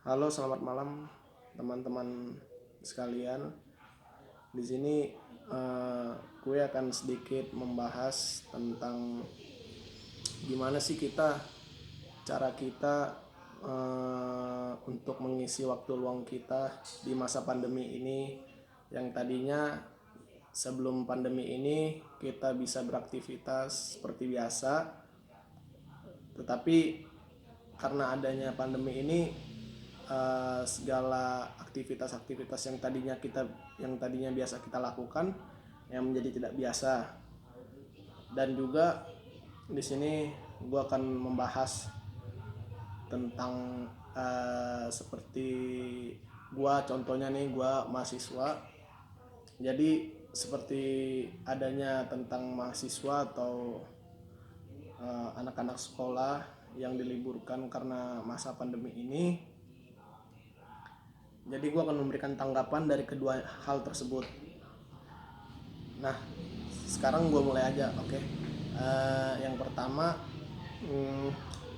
Halo, selamat malam teman-teman sekalian. Di sini gue akan sedikit membahas tentang gimana sih cara kita untuk mengisi waktu luang kita di masa pandemi ini. Yang tadinya sebelum pandemi ini kita bisa beraktivitas seperti biasa, tetapi karena adanya pandemi ini segala aktivitas-aktivitas yang tadinya biasa kita lakukan yang menjadi tidak biasa. Dan juga di sini gue akan membahas tentang seperti contohnya nih, gue mahasiswa. Jadi seperti adanya tentang mahasiswa atau anak-anak sekolah yang diliburkan karena masa pandemi ini. Jadi gue akan memberikan tanggapan dari kedua hal tersebut. Nah, sekarang gue mulai aja, oke? Yang pertama,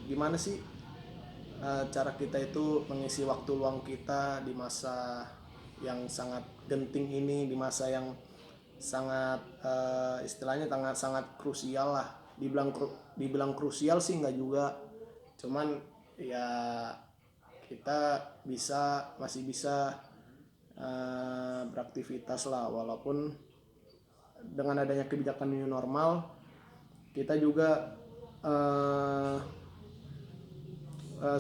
gimana sih cara kita itu mengisi waktu luang kita di masa yang sangat genting ini, di masa yang sangat istilahnya sangat krusial lah. Dibilang krusial sih nggak juga, cuman ya kita masih bisa beraktivitas lah, walaupun dengan adanya kebijakan new normal kita juga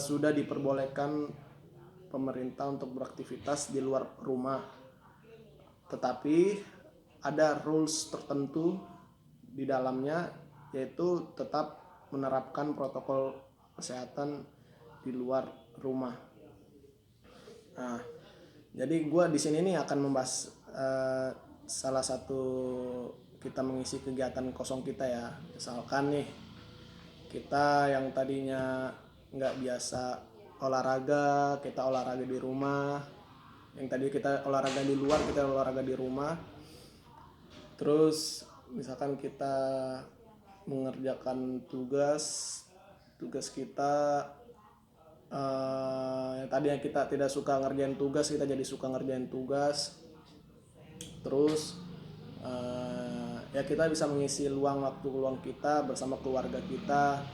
sudah diperbolehkan pemerintah untuk beraktivitas di luar rumah, tetapi ada rules tertentu di dalamnya, yaitu tetap menerapkan protokol kesehatan di luar rumah. Nah, jadi gue di sini nih akan membahas salah satu kita mengisi kegiatan kosong kita ya. Misalkan nih, kita yang tadinya nggak biasa olahraga, kita olahraga di rumah. Yang tadi kita olahraga di luar, kita olahraga di rumah. Terus misalkan kita mengerjakan tugas kita, yang tadinya kita tidak suka ngerjain tugas, kita jadi suka ngerjain tugas. Terus ya kita bisa mengisi waktu luang kita bersama keluarga kita,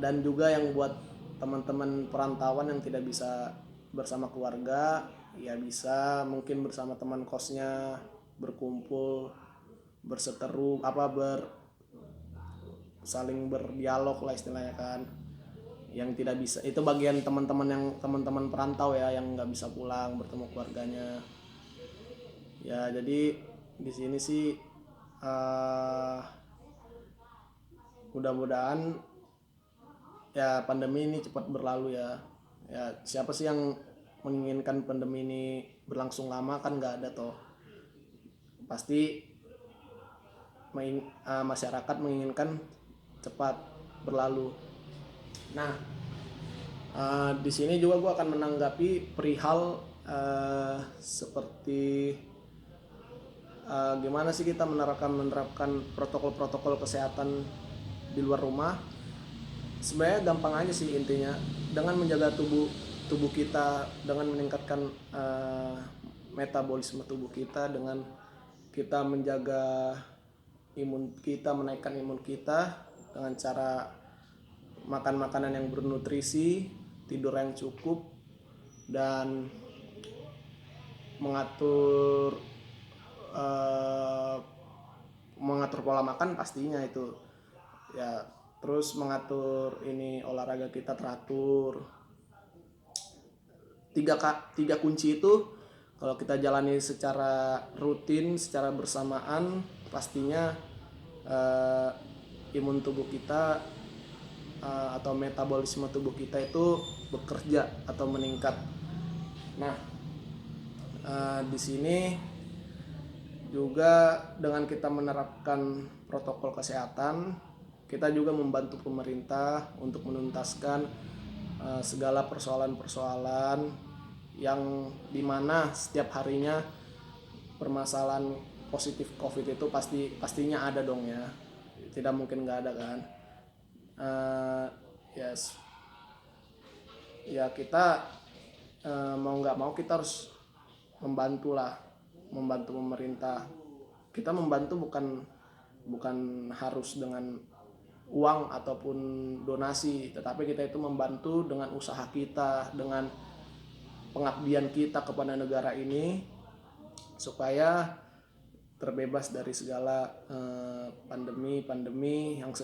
dan juga yang buat teman-teman perantauan yang tidak bisa bersama keluarga, ya bisa mungkin bersama teman kosnya berkumpul, berseteru, saling berdialog lah istilahnya kan. Yang tidak bisa, itu bagian teman-teman perantau ya, yang nggak bisa pulang bertemu keluarganya. Ya jadi di sini sih mudah-mudahan ya pandemi ini cepat berlalu ya. Ya siapa sih yang menginginkan pandemi ini berlangsung lama? Kan nggak ada toh. Pasti masyarakat menginginkan cepat berlalu. Nah, di sini juga gue akan menanggapi perihal seperti gimana sih kita menerapkan protokol kesehatan di luar rumah. Sebenarnya gampang aja sih intinya, dengan menjaga tubuh kita, dengan meningkatkan metabolisme tubuh kita, dengan kita menjaga imun kita, menaikkan imun kita dengan cara makan makanan yang bernutrisi, tidur yang cukup, dan mengatur pola makan pastinya itu ya. Terus mengatur olahraga kita teratur. Tiga kunci itu kalau kita jalani secara rutin, secara bersamaan, pastinya imun tubuh kita atau metabolisme tubuh kita itu bekerja atau meningkat. Nah, di sini juga dengan kita menerapkan protokol kesehatan, kita juga membantu pemerintah untuk menuntaskan segala persoalan-persoalan yang dimana setiap harinya permasalahan positif COVID itu pastinya ada dong ya, tidak mungkin nggak ada kan. Yes, ya kita mau nggak mau kita harus membantu pemerintah. Kita membantu bukan harus dengan uang ataupun donasi, tetapi kita itu membantu dengan usaha kita, dengan pengabdian kita kepada negara ini, supaya terbebas dari segala pandemi yang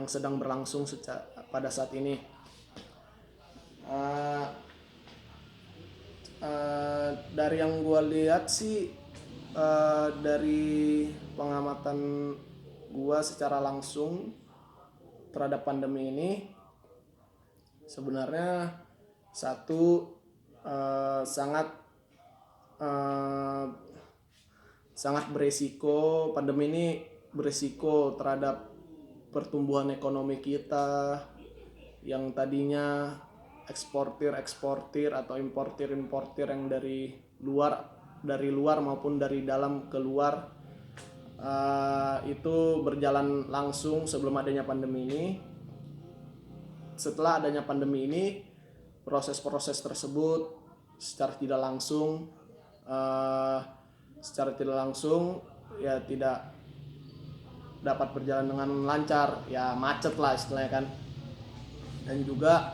sedang berlangsung pada saat ini. Dari yang gue lihat sih, dari pengamatan gue secara langsung terhadap pandemi ini, sebenarnya satu, sangat beresiko. Pandemi ini beresiko terhadap pertumbuhan ekonomi kita yang tadinya eksportir atau importir yang dari luar maupun dari dalam keluar, itu berjalan langsung sebelum adanya pandemi ini. Setelah adanya pandemi ini, proses-proses tersebut secara tidak langsung ya tidak dapat berjalan dengan lancar, ya macet lah istilahnya kan. Dan juga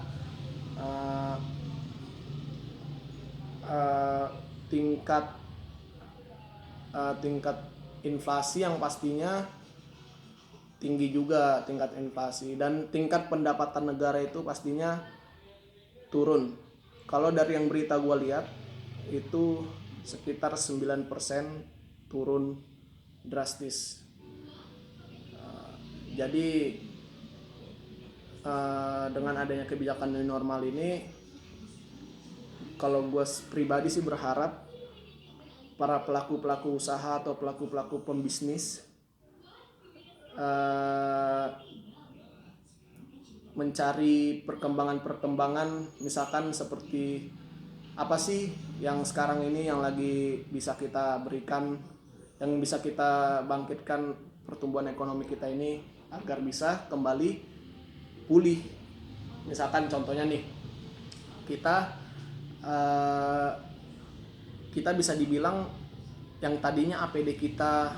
tingkat inflasi yang pastinya tinggi juga, tingkat inflasi, dan tingkat pendapatan negara itu pastinya turun. Kalau dari yang berita gue lihat itu sekitar 9% turun drastis. Jadi dengan adanya kebijakan new normal ini, kalau gue pribadi sih berharap para pelaku usaha atau pelaku pembisnis mencari perkembangan, misalkan seperti apa sih yang sekarang ini yang lagi bisa kita berikan, yang bisa kita bangkitkan pertumbuhan ekonomi kita ini agar bisa kembali pulih. Misalkan contohnya nih, kita bisa dibilang yang tadinya APD kita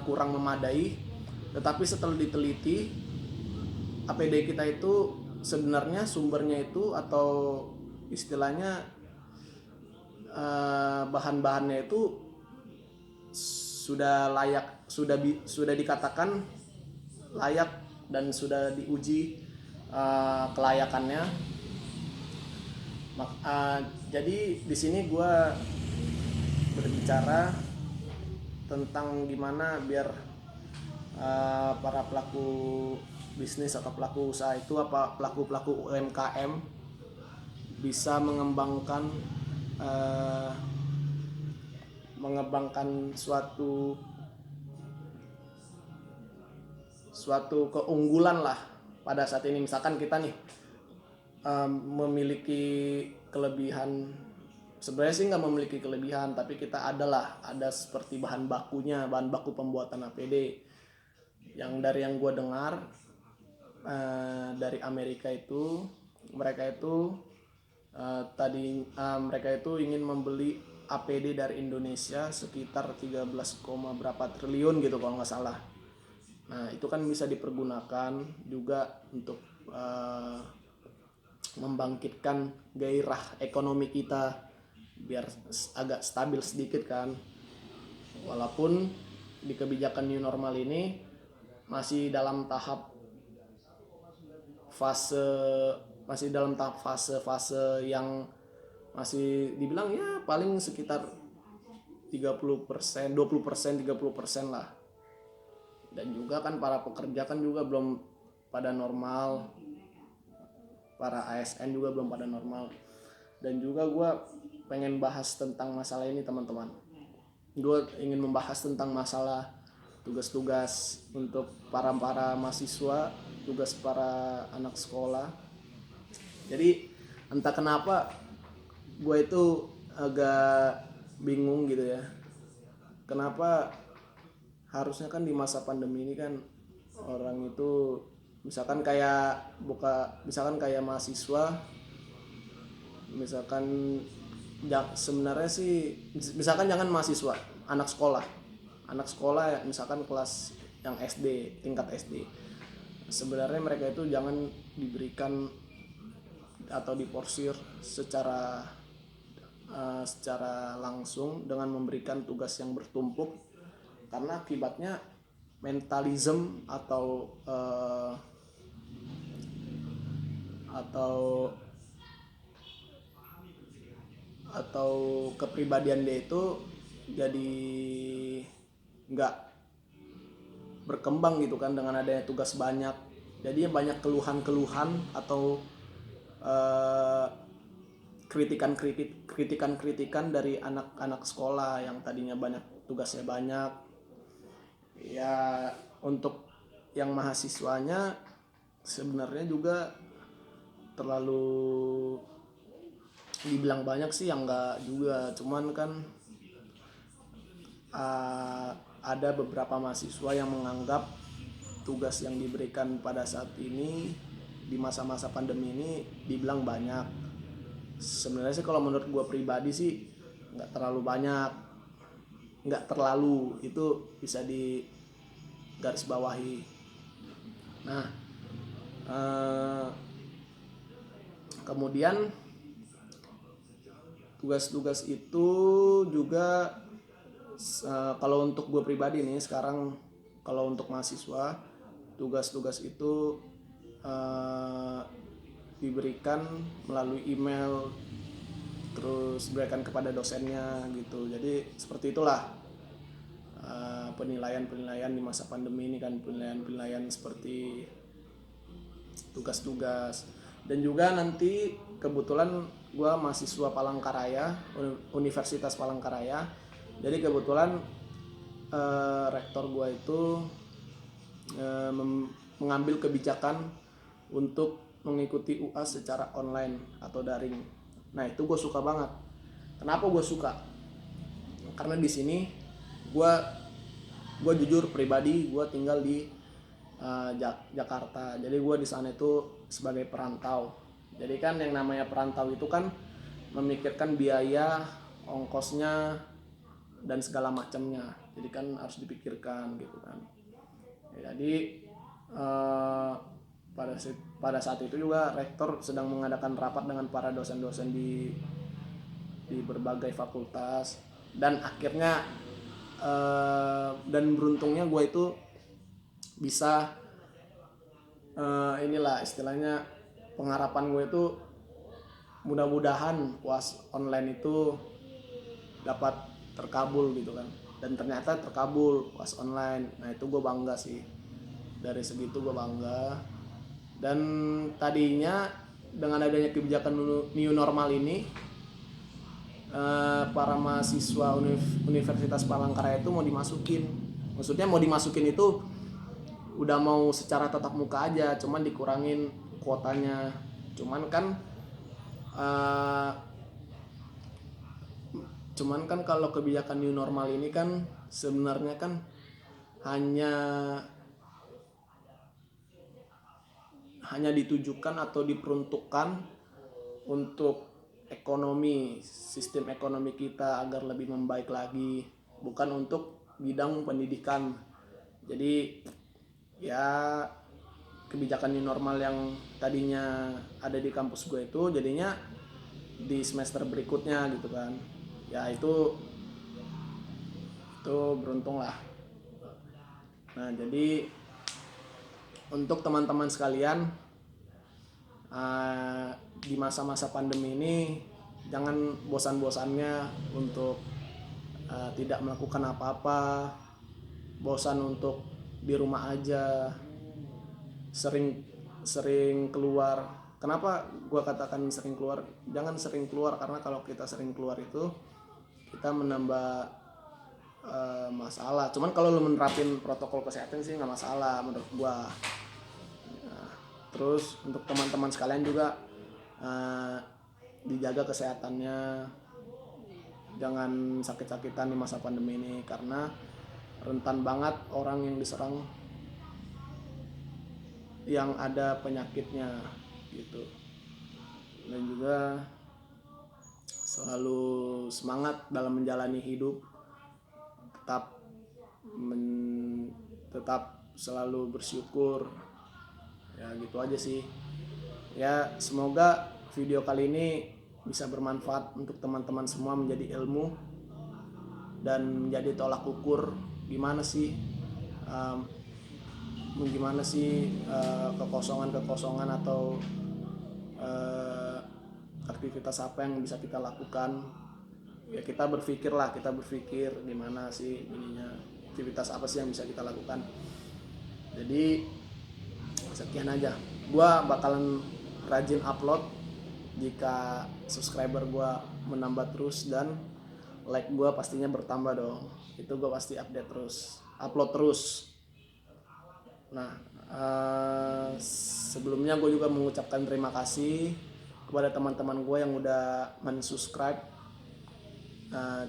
kurang memadai, tetapi setelah diteliti APD kita itu sebenarnya sumbernya itu, atau istilahnya bahan-bahannya itu sudah layak, sudah dikatakan layak dan sudah diuji kelayakannya. Jadi di sini gue berbicara tentang gimana biar para pelaku bisnis atau pelaku usaha itu, apa pelaku UMKM bisa mengembangkan suatu keunggulan lah pada saat ini. Misalkan kita nih memiliki kelebihan, sebenarnya sih nggak memiliki kelebihan, tapi kita ada seperti bahan baku pembuatan APD yang dari yang gue dengar dari Amerika itu, mereka itu ingin membeli APD dari Indonesia sekitar 13, berapa triliun gitu kalau nggak salah. Nah itu kan bisa dipergunakan juga untuk membangkitkan gairah ekonomi kita biar agak stabil sedikit kan. Walaupun di kebijakan new normal ini masih dalam tahap fase yang masih dibilang ya paling sekitar 30%, 20%, 30% lah. Dan juga kan para pekerja kan juga belum pada normal, para ASN juga belum pada normal. Dan juga gue pengen bahas tentang masalah ini teman-teman. Gue ingin membahas tentang masalah tugas-tugas untuk para mahasiswa, tugas para anak sekolah. Jadi entah kenapa gue itu agak bingung gitu ya, kenapa harusnya kan di masa pandemi ini kan orang itu misalkan kayak mahasiswa Misalkan sebenarnya sih, misalkan jangan mahasiswa, anak sekolah ya, misalkan kelas yang SD, tingkat SD, sebenarnya mereka itu jangan diberikan atau diporsir secara langsung dengan memberikan tugas yang bertumpuk, karena akibatnya mentalism atau kepribadian dia itu jadi nggak berkembang gitu kan dengan adanya tugas banyak. Jadi banyak keluhan-keluhan atau kritikan dari anak-anak sekolah yang tadinya tugasnya banyak. Ya untuk yang mahasiswanya sebenarnya juga terlalu dibilang banyak sih, yang enggak juga, cuman kan ada beberapa mahasiswa yang menganggap tugas yang diberikan pada saat ini di masa-masa pandemi ini dibilang banyak. Sebenarnya sih kalau menurut gue pribadi sih nggak terlalu banyak, itu bisa di garis bawahi. Nah, kemudian tugas-tugas itu juga kalau untuk gue pribadi nih sekarang, kalau untuk mahasiswa tugas-tugas itu diberikan melalui email, terus diberikan kepada dosennya gitu. Jadi seperti itulah penilaian di masa pandemi ini kan, penilaian seperti tugas-tugas. Dan juga nanti kebetulan gue mahasiswa Palangkaraya, Universitas Palangkaraya, jadi kebetulan rektor gue itu mengambil kebijakan untuk mengikuti UAS secara online atau daring. Nah itu gue suka banget. Kenapa gue suka? Karena di sini gue jujur pribadi, gue tinggal di Jakarta. Jadi gue di sana itu sebagai perantau. Jadi kan yang namanya perantau itu kan memikirkan biaya, ongkosnya, dan segala macamnya. Jadi kan harus dipikirkan gitu kan. Jadi pada saat itu juga rektor sedang mengadakan rapat dengan para dosen-dosen di berbagai fakultas, dan akhirnya dan beruntungnya gue itu bisa inilah istilahnya, pengharapan gue itu mudah-mudahan UAS online itu dapat terkabul gitu kan, dan ternyata terkabul UAS online. Nah itu gue bangga sih, dari segitu gue bangga. Dan tadinya dengan adanya kebijakan new normal ini, para mahasiswa Universitas Palangkaraya itu mau dimasukin itu udah mau secara tatap muka aja, cuman dikurangin kuotanya. Cuman kan kalau kebijakan new normal ini kan sebenarnya kan hanya ditujukan atau diperuntukkan untuk sistem ekonomi kita agar lebih membaik lagi, bukan untuk bidang pendidikan. Jadi ya kebijakan new normal yang tadinya ada di kampus gue itu jadinya di semester berikutnya gitu kan. Ya itu beruntung lah. Nah jadi untuk teman-teman sekalian, di masa-masa pandemi ini jangan bosan-bosannya untuk tidak melakukan apa-apa, bosan untuk di rumah aja, sering keluar. Kenapa gue katakan sering keluar? Jangan sering keluar, karena kalau kita sering keluar itu kita menambah masalah. Cuman kalau lu menerapin protokol kesehatan sih nggak masalah menurut gue. Terus untuk teman-teman sekalian juga dijaga kesehatannya, jangan sakit-sakitan di masa pandemi ini, karena rentan banget orang yang diserang yang ada penyakitnya gitu. Dan juga selalu semangat dalam menjalani hidup, tetap tetap selalu bersyukur. Ya gitu aja sih. Ya semoga video kali ini bisa bermanfaat untuk teman-teman semua, menjadi ilmu dan menjadi tolak ukur gimana sih kekosongan atau aktivitas apa yang bisa kita lakukan. Ya kita berpikir gimana sih ininya, aktivitas apa sih yang bisa kita lakukan. Jadi sekian aja, gua bakalan rajin upload jika subscriber gua menambah terus dan like gua pastinya bertambah dong. Itu gua pasti upload terus. Nah, sebelumnya gue juga mengucapkan terima kasih kepada teman-teman gue yang udah mensubscribe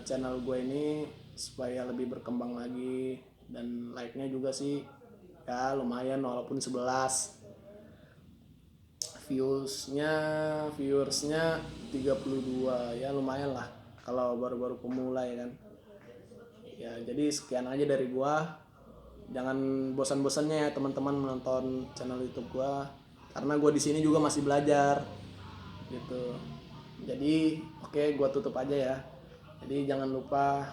channel gue ini supaya lebih berkembang lagi, dan like-nya juga sih ya lumayan walaupun 11. Viewersnya 32, ya lumayan lah kalau baru-baru pemula ya kan. Ya jadi sekian aja dari gua. Jangan bosan-bosannya ya teman-teman menonton channel YouTube gua, karena gua di sini juga masih belajar gitu. Jadi oke, gua tutup aja ya. Jadi jangan lupa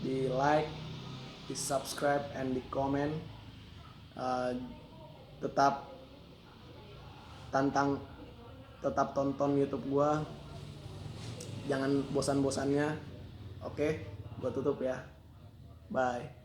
di like, di subscribe, and di comment. Tetap tonton YouTube gua, jangan bosan-bosannya. Oke, gua tutup ya. Bye.